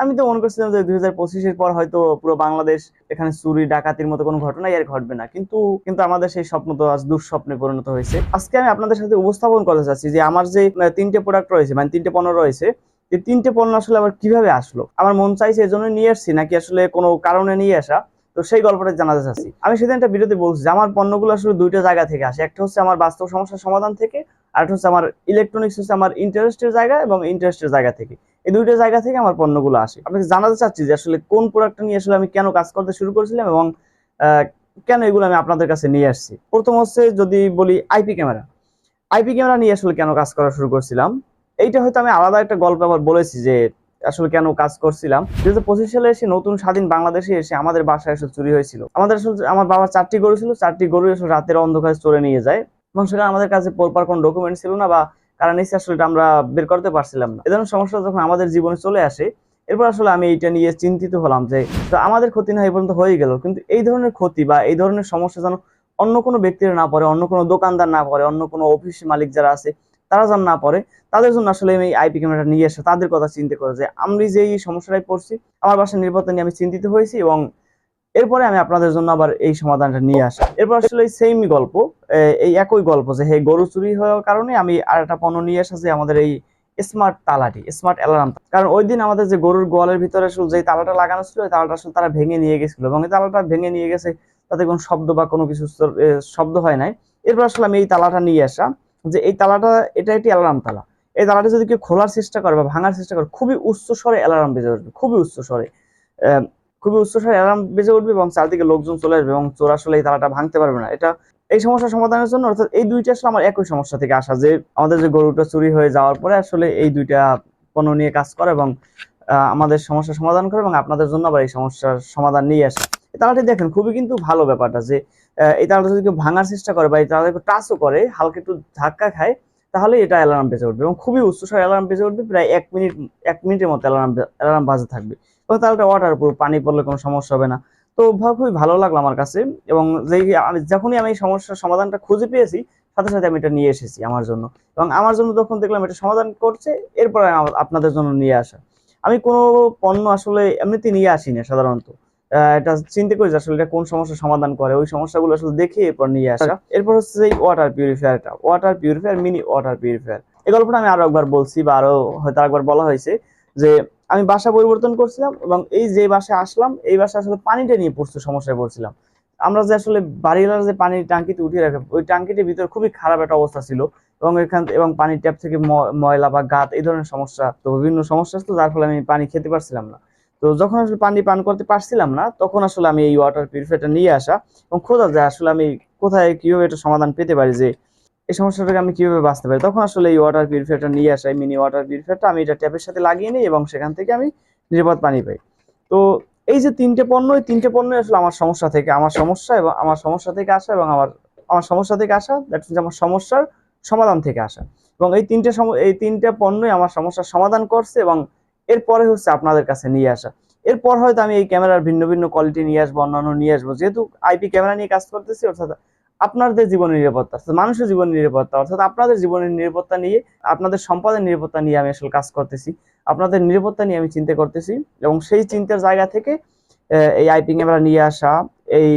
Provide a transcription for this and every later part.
আমি তো মনে করছিলাম যে 2025-এর পর হয়তো পুরো বাংলাদেশ এখানে চুরি ডাকাতির মতো কোনো ঘটনাই আর ঘটবে না, কিন্তু কিন্তু আমাদের সেই স্বপ্ন তো আজ দুঃস্বপ্নে পরিণত হয়েছে। আজকে আমি আপনাদের সাথে উপস্থাপন করতে চাচ্ছি যে আমার যে তিনটে প্রোডাক্ট রয়েছে, মানে তিনটে পণ্য রয়েছে, এই তিনটে পণ্য আসলে আবার কিভাবে আসলো, আমার মন চাইছে এজন্য নিয়ে আসছি নাকি আসলে কোনো কারণে নিয়ে আসা। তো সেই গল্পটা জানাতে চাচ্ছি। আমি সেদিন একটা ভিডিওতে বলছি যে আমার পণ্যগুলো আসলে দুইটা জায়গা থেকে আসে, একটা হচ্ছে আমার বাস্তব সমস্যার সমাধান থেকে, আর একটা হচ্ছে আমার ইলেকট্রনিক্স হচ্ছে আমার ইন্টারেস্টের জায়গা এবং ইন্টারেস্টের জায়গা থেকে। এই দুইটা জায়গা থেকে আমার পণ্যগুলো আসে। আপনাকে জানাতে চাচ্ছি যে আসলে কোন প্রোডাক্টটা নিয়ে আসলে আমি কেন কাজ করতে শুরু করেছিলাম এবং কেন এগুলো আমি আপনাদের কাছে নিয়ে আসছি। প্রথম হচ্ছে যদি বলি আইপি ক্যামেরা। আইপি ক্যামেরা নিয়ে আসলে কেন কাজ করা শুরু করছিলাম, এইটা হয়তো আমি আলাদা একটা গল্প আবার বলেছি যে আসলে কেন কাজ করছিলাম। 2025 সালে এসে নতুন স্বাধীন বাংলাদেশে এসে আমাদের বাসায় এসে চুরি হয়েছিল। আমাদের আসলে আমার বাবার 4টি গরু ছিল, 4টি গরু আসলে রাতের অন্ধকারে চলে নিয়ে যায় এবং সেটা আমাদের কাছে প্রপার কোনো ডকুমেন্ট ছিল না, বা কারণ এসে আসলে এটা আমরা বের করতে পারছিলাম না। এ ধরনের সমস্যা যখন আমাদের জীবনে চলে আসে, এরপর আসলে আমি এইটা নিয়ে চিন্তিত হলাম যে তো আমাদের ক্ষতি না এই পর্যন্ত হয়ে গেল, কিন্তু এই ধরনের ক্ষতি বা এই ধরনের সমস্যা যেন অন্য কোনো ব্যক্তির না পড়ে, অন্য কোনো দোকানদার না পড়ে, অন্য কোনো অফিস মালিক যারা আছে তারা যেন না পড়ে। তাদের জন্য আসলে আমি আইপি ক্যামেরাটা নিয়ে আসা, তাদের কথা চিন্তা করে যে আমি যে এই সমস্যাটায় পড়ছি, আমার বাসার নিরাপত্তা নিয়ে আমি চিন্তিত হয়েছি এবং এরপরে আমি আপনাদের জন্য আবার এই সমাধানটা নিয়ে আসা। এরপর আসলে সেম গল্প, এই একই গল্প যে হে গরু চুরি হওয়ার কারণে আমি আর একটা পণ্য নিয়ে আসা, যে আমাদের এই স্মার্ট তালাটি, স্মার্ট অ্যালার্ম। কারণ ওই দিন আমাদের যে গরুর গোয়ালের ভিতরে আসলে যে তালাটা লাগানো ছিল, ওই তালাটা আসলে তারা ভেঙে নিয়ে গেছিল এবং এই তালাটা ভেঙে নিয়ে গেছে, তাতে কোনো শব্দ বা কোনো কিছু শব্দ হয় নাই। এরপর আসলে আমি এই তালাটা নিয়ে আসা, যে এই তালাটা এটা একটি অ্যালার্ম তালা। এই তালাটা যদি কেউ খোলার চেষ্টা করে বা ভাঙার চেষ্টা করে, খুবই উচ্চ স্বরে অ্যালার্ম বেজে উঠবে, খুবই উচ্চ স্বরে, খুবই উচ্চস্বরে অ্যালার্ম বেজে উঠবে এবং চারদিকে লোকজন চলে আসবে এবং চোর আসলে এই তালাটা ভাঙতে পারবে না। এটা এই সমস্যার সমাধানের জন্য, অর্থাৎ এই দুইটা আসলে আমার একই সমস্যা থেকে আসা, যে আমাদের যে গরুটা চুরি হয়ে যাওয়ার পরে আসলে এই দুইটা পণ্য নিয়ে কাজ করে এবং আমাদের সমস্যার সমাধান করে এবং আপনাদের জন্য আবার এই সমস্যার সমাধান নিয়ে আসে। এই তালাটি দেখেন খুবই কিন্তু ভালো ব্যাপারটা, যে এই তালাটা যদি কেউ ভাঙার চেষ্টা করে বা এই তালাটা একটু টাচও করে, হালকা একটু ধাক্কা খায়, তাহলে এটা অ্যালার্ম বেজে উঠবে এবং খুবই উচ্চস্বরে অ্যালার্ম বেজে উঠবে, প্রায় 1 মিনিট, 1 মিনিটের মতো অ্যালার্ম বাজে থাকবে এবং তাহলে ওয়াটার প্রুফ, পানি পড়লে কোনো সমস্যা হবে না। তো খুবই ভালো লাগলো আমার কাছে এবং যেই আমি যখনই আমি এই সমস্যার সমাধানটা খুঁজে পেয়েছি, সাথে সাথে আমি এটা নিয়ে এসেছি আমার জন্য এবং আমার জন্য যখন দেখলাম এটা সমাধান করছে, এরপরে আপনাদের জন্য নিয়ে আসা। আমি কোনো পণ্য আসলে এমনিতে নিয়ে আসি না সাধারণত, এটা চিন্তা করি যে আসলে এটা কোন সমস্যার সমাধান করে, ওই সমস্যাগুলো আসলে দেখে এরপর নিয়ে আসা। এরপর হচ্ছে এই ওয়াটার পিউরিফায়ারটা, water purifier, mini water purifier. এই গল্পটা আমি আরো একবার বলছি বা আরো হয়তো একবার বলা হয়েছে যে আমি বাসা পরিবর্তন করছিলাম এবং এই যে বাসায় আসলাম, এই বাসায় আসলে পানিটা নিয়ে প্রচুর সমস্যায় পড়ছিলাম। আমরা যে আসলে বাড়িওয়ালা যে পানির টাঙ্কিতে উঠিয়ে রাখে, ওই টাঙ্কিটির ভিতরে খুবই খারাপ একটা অবস্থা ছিল এবং এবং পানির ট্যাপ থেকে ময়লা বা গাত এই ধরনের সমস্যা, তো বিভিন্ন সমস্যা আসতো, যার ফলে আমি পানি খেতে পারছিলাম না। তো যখন আসলে পানি পান করতে পারছিলাম না, তখন আসলে আমি এই ওয়াটার পিউরিফায়ারটা নিয়ে আসা এবং খোঁজা যায় আসলে আমি কোথায় কিভাবে এটা সমাধান পেতে পারি, যে এই সমস্যা থেকে আমি কিভাবে বাঁচতে পারি। তখন আসলে এই ওয়াটার পিউরিফায়ারটা নিয়ে আসা, এই মিনি ওয়াটার পিউরিফায়ারটা আমি এটা ট্যাপের সাথে লাগিয়ে নিই এবং সেখান থেকে আমি নিরাপদ পানি পাই। তো এই যে তিনটে পণ্য, এই তিনটে পণ্য আসলে আমার সমস্যা থেকে, আমার সমস্যা এবং আমার সমস্যা থেকে আসা এবং আমার আমার সমস্যা থেকে আসা, দ্যাট মিনস আমার সমস্যার সমাধান থেকে আসা। এবং এই তিনটে পণ্যই আমার সমস্যার সমাধান করছে এবং এরপরে হচ্ছে আপনাদের কাছে নিয়ে আসা। এরপর হয়তো আমি এই ক্যামেরার ভিন্ন ভিন্ন কোয়ালিটি নিয়ে আসবো, অন্যান্য নিয়ে আসবো, যেহেতু আইপি ক্যামেরা নিয়ে কাজ করতেছি, অর্থাৎ আপনাদের জীবনের নিরাপত্তা, অর্থাৎ মানুষের জীবনের নিরাপত্তা, অর্থাৎ আপনাদের জীবনের নিরাপত্তা নিয়ে, আপনাদের সম্পদের নিরাপত্তা নিয়ে আমি আসলে কাজ করতেছি, আপনাদের নিরাপত্তা নিয়ে আমি চিন্তা করতেছি এবং সেই চিন্তার জায়গা থেকে এই আইপি ক্যামেরা নিয়ে আসা, এই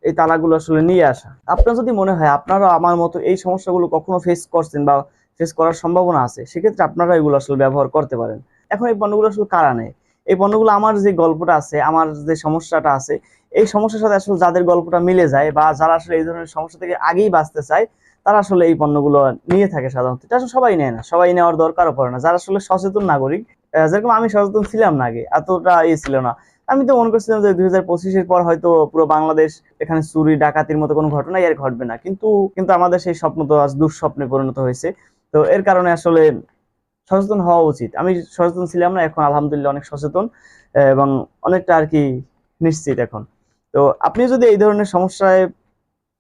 এই তালাগুলো আসলে নিয়ে আসা। আপনার যদি মনে হয় আপনারা আমার মতো এই সমস্যাগুলো কখনো ফেস করছেন বা ফেস করার সম্ভাবনা আছে, সেক্ষেত্রে আপনারা এগুলো আসলে ব্যবহার করতে পারেন। এখন এই পণ্যগুলো আসলে কারা নেয়, এই পণ্যগুলো আমার যে গল্পটা আছে, আমার যে সমস্যাটা আছে, এই সমস্যার সাথে আসলে যাদের গল্পটা মিলে যায় বা যারা আসলে এই ধরনের সমস্যা থেকে আগেই বাঁচতে চায়, তারা আসলে এই পণ্যগুলো নিয়ে থাকে সাধারণত। এটা আসলে সবাই নেয় না, সবাই নেওয়ার দরকারও পড়ে না। যারা আসলে সচেতন নাগরিক, যেরকম আমি সচেতন ছিলাম না আগে, এতটা ছিল না। আমি তো মনে করছিলাম যে 2025-এর পর হয়তো পুরো বাংলাদেশ এখানে চুরি ডাকাতির মতো কোনো ঘটনাই আর ঘটবে না, কিন্তু কিন্তু আমাদের সেই স্বপ্ন তো আজ দুঃস্বপ্নে পরিণত হয়েছে। তো এর কারণে আসলে সচেতন হওয়া উচিত। আমি সচেতন ছিলাম না, এখন আলহামদুলিল্লাহ অনেক সচেতন এবং অনেকটা আর কি নিশ্চিত এখন। তো আপনি যদি এই ধরনের সমস্যায়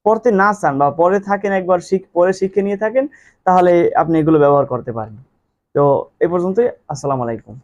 পড়তে না চান বা পরে থাকেন, একবার পরে শিখে নিয়ে থাকেন, তাহলে আপনি এগুলো ব্যবহার করতে পারেন। তো এই পর্যন্তই। আসসালামু আলাইকুম।